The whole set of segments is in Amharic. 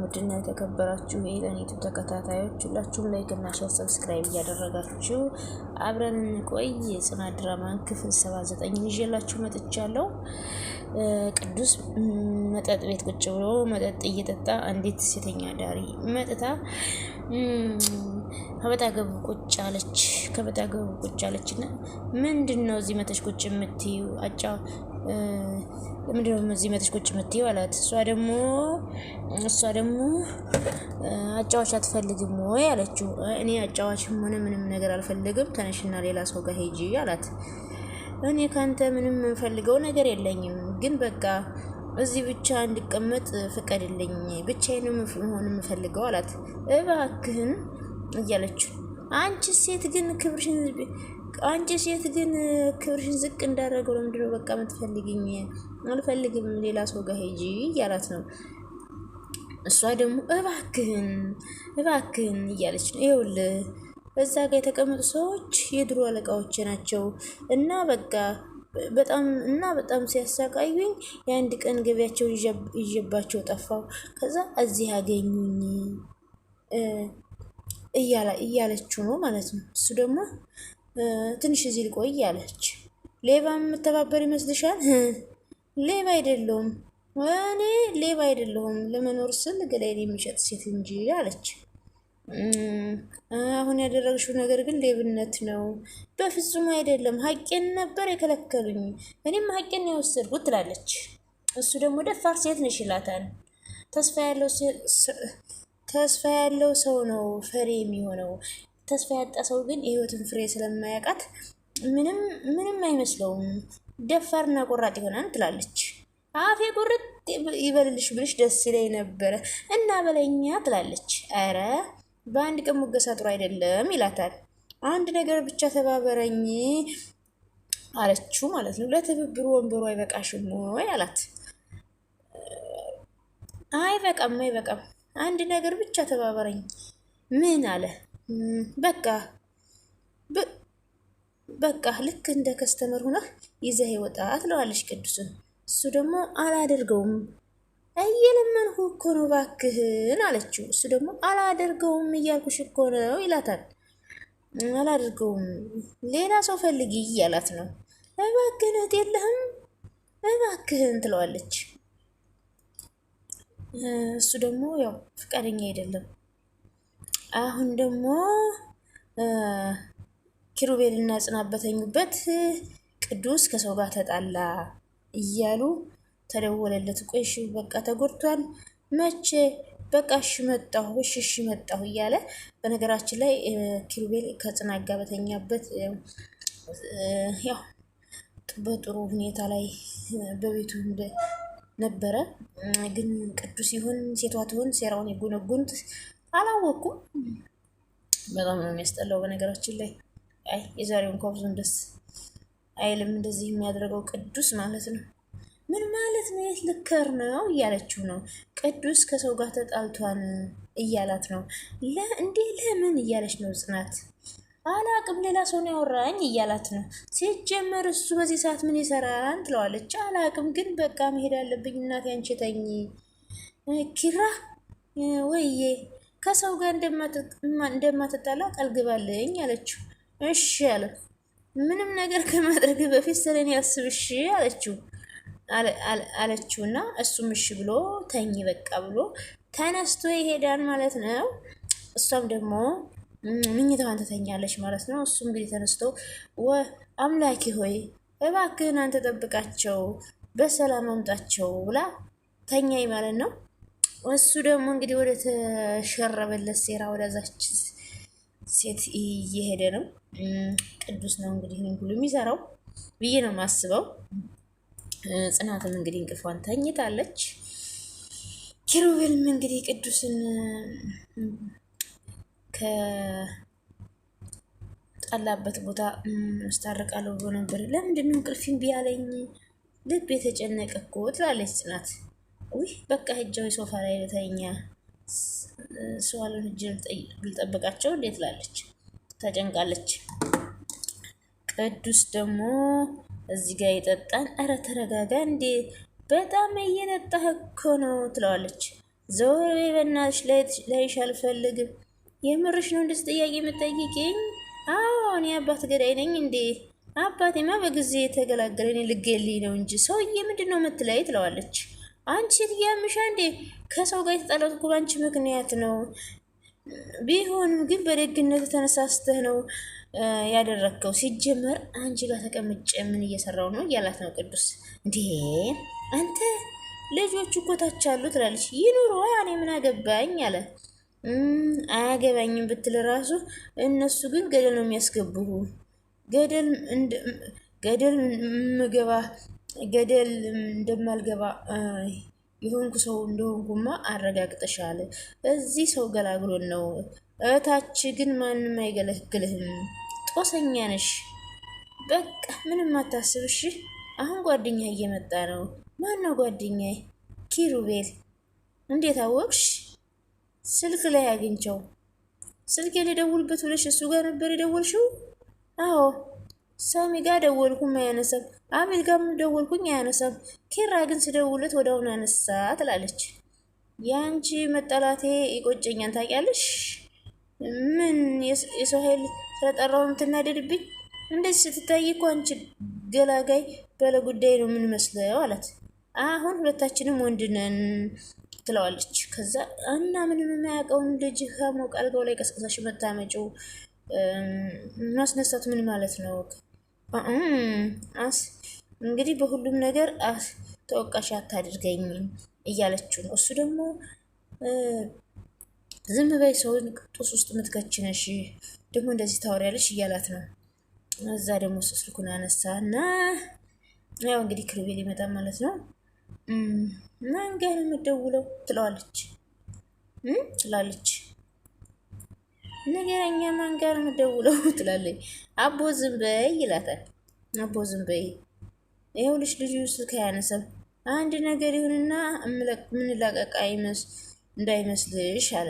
ውድና የተከበራችሁ የኢለኒቱ ተከታታዮች ሁላችሁም ላይክ እና ሼር ሰብስክራይብ እያደረጋችሁ አብረን እንቆይ። የጽናት ድራማን ክፍል 79 ይዤላችሁ መጥቻለሁ። ቅዱስ መጠጥ ቤት ቁጭ ብሎ መጠጥ እየጠጣ አንዲት ሴተኛ ዳሪ መጥታ ከበታገቡ ቁጭ አለችና ምንድነው እዚህ መተሽ ቁጭ የምትዩ ምንድነው እዚህ መተሽ ቁጭ የምትዩ አላት። እሷ ደግሞ አጫዋች አትፈልግም ወይ አለችው። እኔ አጫዋችም ሆነ ምንም ነገር አልፈልግም፣ ተነሽና ሌላ ሰው ጋር ሂጂ አላት። እኔ ካንተ ምንም የምፈልገው ነገር የለኝም፣ ግን በቃ እዚህ ብቻ እንድቀመጥ ፍቀድልኝ፣ ብቻዬን መሆን የምፈልገው አላት። እባክህን እያለችው አንቺ ሴት ግን ክብርሽን ዝቅ እንዳደረገው ለምንድነው በቃ የምትፈልግኝ? አልፈልግም፣ ሌላ ሰው ጋር ሂጂ እያላት ነው። እሷ ደግሞ እባክህን እያለች ነው። ይኸውልህ እዛ ጋር የተቀመጡ ሰዎች የድሮ አለቃዎች ናቸው እና በጣም ሲያሳቃዩኝ የአንድ ቀን ገቢያቸው ይዤባቸው ጠፋው። ከዛ እዚህ አገኙኝ እያለችው ነው ማለት ነው። እሱ ደግሞ ትንሽ እዚህ ልቆይ እያለች ሌባ የምተባበር ይመስልሻል? ሌባ አይደለሁም እኔ ሌባ አይደለሁም፣ ለመኖር ስል ገላይን የሚሸጥ ሴት እንጂ አለች። አሁን ያደረግሽው ነገር ግን ሌብነት ነው። በፍጹም አይደለም፣ ሀቄን ነበር የከለከሉኝ፣ እኔም ሀቄን ነው የወሰድኩት ትላለች። እሱ ደግሞ ደፋር ሴት ነሽ ይላታል። ተስፋ ያለው ሰው ነው ፍሬ የሚሆነው። ተስፋ ያጣ ሰው ግን የህይወትን ፍሬ ስለማያውቃት ምንም አይመስለውም፣ ደፋርና ቆራጥ ይሆናል ትላለች። አፌ ቁርጥ ይበልልሽ ብልሽ ደስ ይለኝ ነበረ እና በለኛ ትላለች። ኧረ በአንድ ቀን ሙገሳ ጥሩ አይደለም ይላታል። አንድ ነገር ብቻ ተባበረኝ አለችው ማለት ነው። ለትብብሩ ወንበሩ አይበቃሽም ወይ አላት። አይበቃም፣ አንድ ነገር ብቻ ተባበረኝ። ምን አለ? በቃ ልክ እንደ ከስተመር ሆነህ ይዘህ ይወጣ ትለዋለች ቅዱስን። እሱ ደግሞ አላደርገውም፣ እየለመንሁ እኮ ነው እባክህን አለችው። እሱ ደግሞ አላደርገውም እያልኩሽ እኮ ነው ይላታል። አላደርገውም ሌላ ሰው ፈልጊ እያላት ነው። እባክህን እህት የለህም እባክህን ትለዋለች። እሱ ደግሞ ያው ፍቃደኛ አይደለም። አሁን ደግሞ ኪሩቤልና ጽናት በተኙበት ቅዱስ ከሰው ጋር ተጣላ እያሉ ተደወለለት። ቆይ እሺ በቃ ተጎድቷል፣ መቼ? በቃ እሺ መጣሁ እያለ በነገራችን ላይ ኪሩቤል ከጽናት ጋር በተኛበት ያው በጥሩ ሁኔታ ላይ በቤቱ ነበረ። ግን ቅዱስ ይሁን ሴቷ ትሁን ሴራውን የጎነጎኑት አላወኩም። በጣም ነው የሚያስጠላው በነገራችን ላይ። የዛሬው እንኳን ብዙም ደስ አይልም እንደዚህ የሚያደርገው ቅዱስ ማለት ነው። ምን ማለት ነው? የት ልከር ነው እያለችው ነው። ቅዱስ ከሰው ጋር ተጣልቷን እያላት ነው። ለምን እያለች ነው ጽናት። አላቅም ሌላ ሰው ነው ያወራኝ እያላት ነው። ሲጀመር እሱ በዚህ ሰዓት ምን ይሰራል ትለዋለች። አላቅም ግን በቃ መሄድ አለብኝ እናቴ አንቺ ተኝ። ኪራ ወይዬ ከሰው ጋር እንደማትጣላ ቃል ግባልኝ አለችው። እሺ አለ። ምንም ነገር ከማድረግ በፊት ስለኔ ያስብሽ አለችውና እሱም እሺ ብሎ ተኝ በቃ ብሎ ተነስቶ ይሄዳል ማለት ነው። እሷም ደግሞ ምኝታዋን ትተኛለች ማለት ነው። እሱ እንግዲህ ተነስቶ አምላኪ ሆይ እባክህን አንተ ጠብቃቸው፣ በሰላም አምጣቸው ብላ ተኛይ ማለት ነው። እሱ ደግሞ እንግዲህ ወደ ተሸረበለት ሴራ ወደዛች ሴት እየሄደ ነው። ቅዱስ ነው እንግዲህ ሁሉ የሚሰራው ብዬ ነው የማስበው። ጽናትም እንግዲህ እንቅልፏን ተኝታለች። ኪሩቤልም እንግዲህ ቅዱስን ከጠላበት ቦታ አስታርቃለሁ ብሎ ነበር። ለምንድነው እንቅልፊን ቢያለኝ ልብ የተጨነቀ እኮ ትላለች ጽናት። ውይ በቃ ሂጃዊ ሶፋ ላይ ልተኛ ሰዋልን ሂጅ ልጠብቃቸው እንዴት ትላለች። ተጨንቃለች። ቅዱስ ደግሞ እዚህ ጋር ይጠጣን። ኧረ ተረጋጋ እንዴ በጣም እየነጣህ እኮ ነው ትለዋለች። ዘወር በይ በእናትሽ፣ ላይሽ አልፈልግም። የምርሽ ነው እንደዚህ ጥያቄ የምትጠይቂኝ? አዎ እኔ አባት ገዳይ ነኝ እንዴ? አባቴማ በጊዜ የተገላገለ እኔ ልገሊኝ ነው እንጂ ሰውዬ ምንድን ነው የምትለይ? ትለዋለች። አንቺ ትያምሻ እንዴ? ከሰው ጋር የተጣላሁት እኮ በአንቺ ምክንያት ነው። ቢሆንም ግን በደግነት ተነሳስተህ ነው ያደረግከው። ሲጀመር አንቺ ጋር ተቀምጬ ምን እየሰራው ነው እያላት ነው ቅዱስ። እንዴ አንተ ልጆቹ እኮ ታች አሉ ትላለች። ይኑሩ እኔ ምን አገባኝ አለ። አያገባኝም ብትል ራሱ እነሱ ግን ገደል ነው የሚያስገቡሁ። ገደል ምገባ ገደል እንደማልገባ የሆንኩ ሰው እንደሆንኩማ አረጋግጠሻል። እዚህ ሰው ገላግሎን ነው። እታች ግን ማንም አይገለግልህም። ጦሰኛ ነሽ። በቃ ምንም አታስብሽ። አሁን ጓደኛ እየመጣ ነው። ማነው ጓደኛዬ? ኪሩቤል። እንዴት አወቅሽ? ስልክ ላይ አግኝቸው። ስልክ ልደውልበት ብለሽ እሱ ጋር ነበር የደወልሽው? አዎ ሳሚ ጋር ደወልኩም አያነሳም። አቤል ጋር ደወልኩኝ አያነሳም። ኪራ ግን ስደውለት ወደ አሁኑ አነሳ ትላለች። የአንቺ መጠላቴ ይቆጨኛል ታውቂያለሽ። ምን የሰው ኃይል ስለጠራው የምትናደድብኝ? እንደዚህ ስትታይ እኮ አንቺ ገላጋይ ባለ ጉዳይ ነው ምን መስለው አላት። አሁን ሁለታችንም ወንድ ነን ትለዋለች። ከዛ እና ምንም የማያውቀውን ልጅ ከሞቅ አልጋው ላይ ቀስቀሳሽ መታመጪው ማስነሳት ምን ማለት ነው? እንግዲህ በሁሉም ነገር ተወቃሽ አታድርገኝም እያለችው ነው። እሱ ደግሞ ዝም በይ ሰውን ጦስ ውስጥ የምትከችነሽ ደግሞ እንደዚህ ታወሪያለሽ እያላት ነው። እዛ ደግሞ ስልኩን አነሳ እና ያው እንግዲህ ኪሩቤል ይመጣል ማለት ነው። ማን ጋር ነው የምትደውለው ትላለች። ነገረኛ ማን ጋር ነው የምትደውለው ትላለች። አቦ ዝም በይ ይላታል። አቦ ዝም በይ ይኸውልሽ ልጁ ስልክ አያነሳም። አንድ ነገር ይሁንና ምንላቀቅ እንዳይመስልሽ አለ።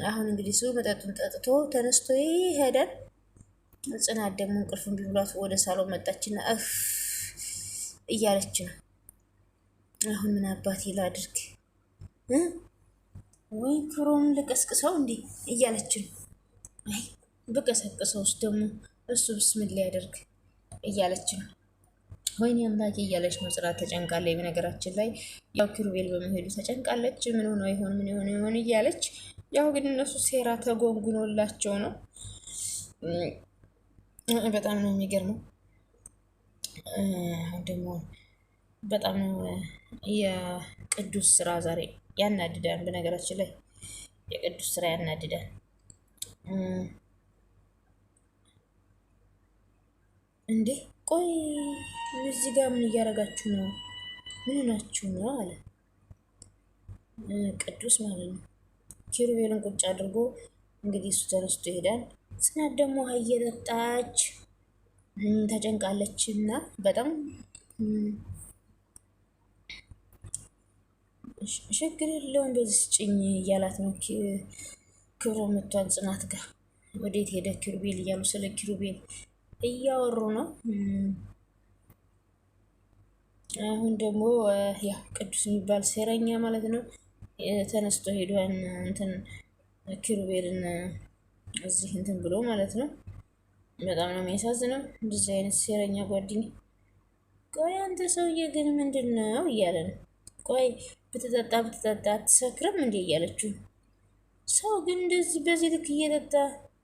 አሁን እንግዲህ እሱ መጠጡን ጠጥቶ ተነስቶ ይሄዳል። ጽናት ደግሞ እንቅልፉን ቢብሏት ወደ ሳሎን መጣችና እያለች ነው። አሁን ምን አባቴ ላድርግ ወይ ክሮም ልቀስቅሰው እንዴ እያለች ነው። አይ በቀሰቅሰውስ ደግሞ እሱ ብስምን ሊያደርግ እያለች ነው። ወይኔ አምላኬ እያለች ነው። ጽናት ተጨንቃለች። በነገራችን ላይ ያው ኪሩቤል በመሄዱ ተጨንቃለች። ምን ሆኖ ይሆን ምን ሆኖ ይሆን እያለች ያው ግን እነሱ ሴራ ተጎንጉኖላቸው ነው። በጣም ነው የሚገርመው። ደግሞ በጣም ነው የቅዱስ ስራ ዛሬ ያናድዳል። በነገራችን ላይ የቅዱስ ስራ ያናድዳል። እንዴ ቆይ እዚህ ጋር ምን እያደረጋችሁ ነው? ምን ናችሁ ነው አለ ቅዱስ ማለት ነው። ኪሩቤልን ቁጭ አድርጎ እንግዲህ እሱ ተነስቶ ይሄዳል። ጽናት ደግሞ ውሃ እየጠጣች ተጨንቃለች እና በጣም ችግር የለውም በዚህ ስጭኝ እያላት ነው። ክብሮ መቷን ጽናት ጋር ወዴት ሄደ ኪሩቤል እያሉ ስለ ኪሩቤል እያወሩ ነው። አሁን ደግሞ ያ ቅዱስ የሚባል ሴረኛ ማለት ነው ተነስቶ ሄዷን እንትን ኪሩቤልን እዚህ እንትን ብሎ ማለት ነው። በጣም ነው የሚያሳዝነው እንደዚህ አይነት ሴረኛ ጓደኛ። ቆይ አንተ ሰውዬ ግን ምንድን ነው እያለ ነው። ቆይ ብትጠጣ አትሰክርም እንዴ እያለችው። ሰው ግን እንደዚህ በዚህ ልክ እየጠጣ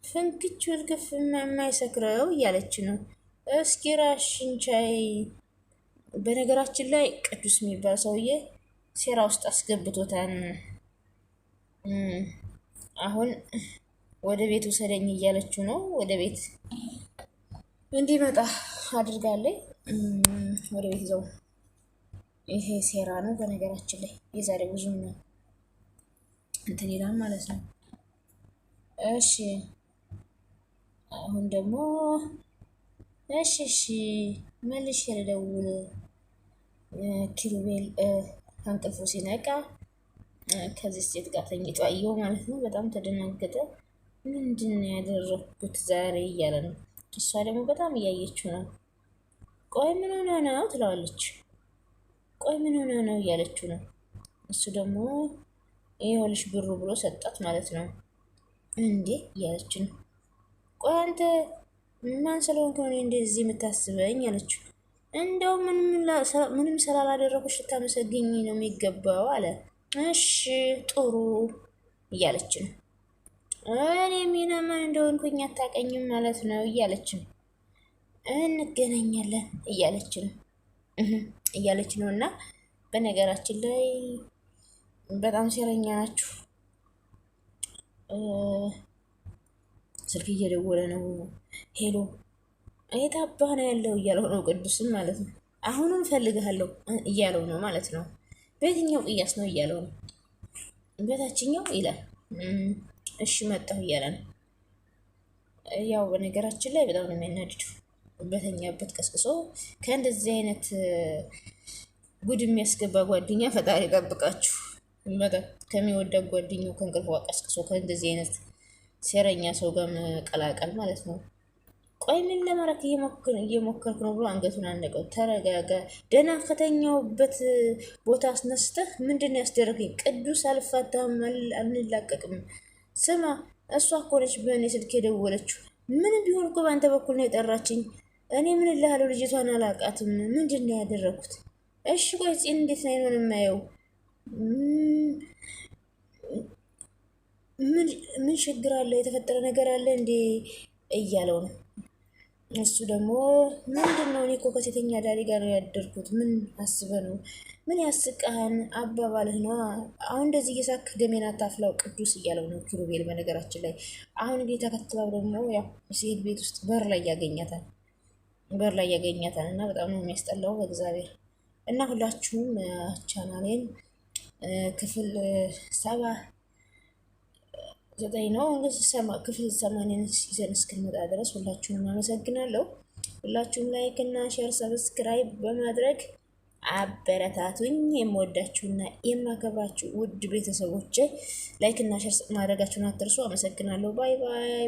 ፍንክች ወልከፍ የማይሰክረው እያለች ነው። እስኪ ራስሽን ቻይ። በነገራችን ላይ ቅዱስ የሚባል ሰውዬ ሴራ ውስጥ አስገብቶታል። አሁን ወደ ቤት ውሰደኝ እያለችው ነው። ወደ ቤት እንዲመጣ አድርጋለች። ወደ ቤት ይዘው ይሄ ሴራ ነው። በነገራችን ላይ የዛሬ ብዙም ነው እንትን ይላል ማለት ነው። እሺ አሁን ደግሞ እሺ መልሼ ልደውል። ኪሩቤል እንቅልፉ ሲነቃ ከዚህ ሴት ጋር ተኝቶ አየው ማለት ነው። በጣም ተደናገጠ። ምንድን ነው ያደረኩት ዛሬ እያለ ነው። እሷ ደግሞ በጣም እያየችው ነው። ቆይ ምን ሆነ ነው ትለዋለች። ቆይ ምን ሆነ ነው እያለችው ነው። እሱ ደግሞ ይኸውልሽ ብሩ ብሎ ሰጣት ማለት ነው። እንዴ እያለችን ቆይ አንተ ማን ስለሆንክ ነው እንደዚህ የምታስበኝ አለችው። እንደው ምንም ስላላደረኩሽ ልታመሰግኝ ነው የሚገባው አለ። እሺ ጥሩ እያለች ነው። እኔ ሚነማን እንደሆንኩኝ አታውቀኝም ማለት ነው እያለች ነው። እንገናኛለን እያለች ነው። እና በነገራችን ላይ በጣም ሴረኛ ናችሁ። ስልክ እየደወለ ነው። ሄሎ የት አባህ ነው ያለው እያለው ነው ቅዱስም ማለት ነው። አሁንም ፈልግሃለሁ እያለው ነው ማለት ነው። በየትኛው ቅያስ ነው እያለው ነው። በታችኛው ይላል። እሺ መጣሁ እያለ ነው። ያው በነገራችን ላይ በጣም ነው የሚያናድደው። በተኛበት ቀስቅሶ ከእንደዚህ አይነት ጉድ የሚያስገባ ጓደኛ ፈጣሪ ጠብቃችሁ። በጣም ከሚወዳት ጓደኛው ከእንቅልፏ ቀስቅሶ ከእንደዚህ አይነት ሴረኛ ሰው ጋር መቀላቀል ማለት ነው። ቆይ ምን ለማድረግ እየሞከርክ ነው ብሎ አንገቱን አነቀው። ተረጋጋ። ደህና ከተኛውበት ቦታ አስነስተህ ምንድን ነው ያስደረገኝ? ቅዱስ አልፋታህም፣ አንላቀቅም። ስማ እሷ እኮ ነች በእኔ ስልክ የደወለችው። ምንም ቢሆን እኮ በአንተ በኩል ነው የጠራችኝ። እኔ ምን እልሃለሁ፣ ልጅቷን አላውቃትም። ምንድን ነው ያደረኩት? እሺ ቆይ ጽን እንዴት ነው አይሆን የማየው? ምን ችግር አለ? የተፈጠረ ነገር አለ እንዴ እያለው ነው። እሱ ደግሞ ምንድን ነው? እኔ እኮ ከሴተኛ ዳሪ ጋር ነው ያደርኩት። ምን አስበ ነው? ምን ያስቀህን? አባባልህ ነው። አሁን እንደዚህ እየሳክ ደሜን አታፍላው ቅዱስ እያለው ነው ኪሩቤል። በነገራችን ላይ አሁን እንግዲህ ተከትለው ደግሞ ያው ሲሄድ ቤት ውስጥ በር ላይ ያገኛታል እና በጣም ነው የሚያስጠላው በእግዚአብሔር። እና ሁላችሁም ቻናሌን ክፍል 79 ነው እንግዲህ ክፍል 80 ይዘን እስክንመጣ ድረስ ሁላችሁንም አመሰግናለሁ። ሁላችሁም ላይክ እና ሼር ሰብስክራይብ በማድረግ አበረታቱኝ። የምወዳችሁና የማከብራችሁ ውድ ቤተሰቦች ላይክ እና ሼር ማድረጋችሁን አትርሱ። አመሰግናለሁ። ባይ ባይ።